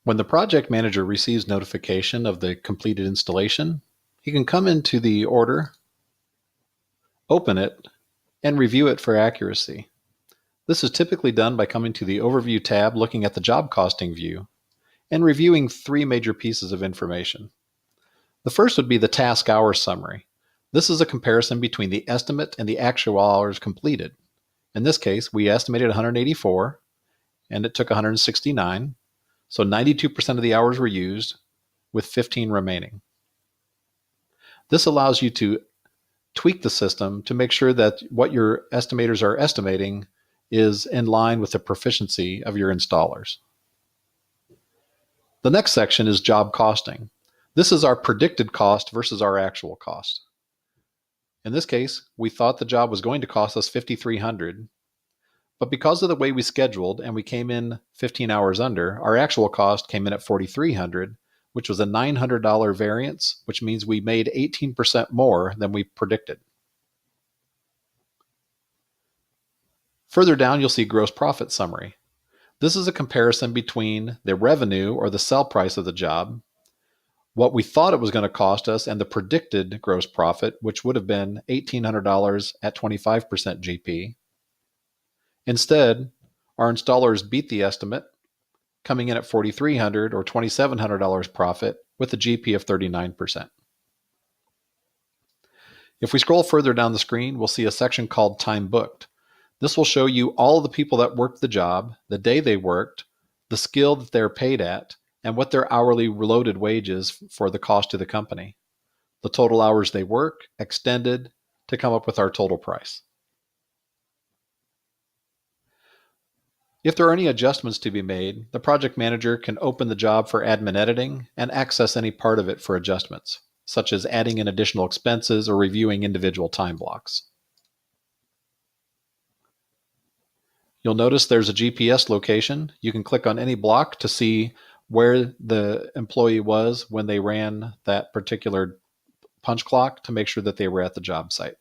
When the project manager receives notification of the completed installation, he can come into the order, open it, and review it for accuracy. This is typically done by coming to the Overview tab, looking at the job costing view, and reviewing three major pieces of information. The first would be the task hour summary. This is a comparison between the estimate and the actual hours completed. In this case, we estimated 184, and it took 169, so 92% of the hours were used, with 15 remaining. This allows you to tweak the system to make sure that what your estimators are estimating is in line with the proficiency of your installers. The next section is job costing. This is our predicted cost versus our actual cost. In this case, we thought the job was going to cost us $5,300, but because of the way we scheduled and we came in 15 hours under, our actual cost came in at $4,300, which was a $900 variance, which means we made 18% more than we predicted. Further down, you'll see gross profit summary. This is a comparison between the revenue or the sell price of the job, what we thought it was going to cost us, and the predicted gross profit, which would have been $1,800 at 25% GP. Instead, our installers beat the estimate, coming in at $4,300 or $2,700 profit with a GP of 39%. If we scroll further down the screen, we'll see a section called Time Booked. This will show you all of the people that worked the job, the day they worked, the skill that they're paid at, and what their hourly loaded wage is for the cost to the company. The total hours they work, extended, to come up with our total price. If there are any adjustments to be made, the project manager can open the job for admin editing and access any part of it for adjustments, such as adding in additional expenses or reviewing individual time blocks. You'll notice there's a GPS location. You can click on any block to see where the employee was when they ran that particular punch clock to make sure that they were at the job site.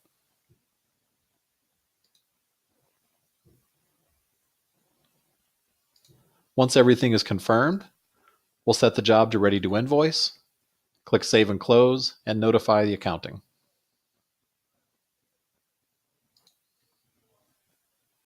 Once everything is confirmed, we'll set the job to ready to invoice, click Save and Close, and notify the accounting.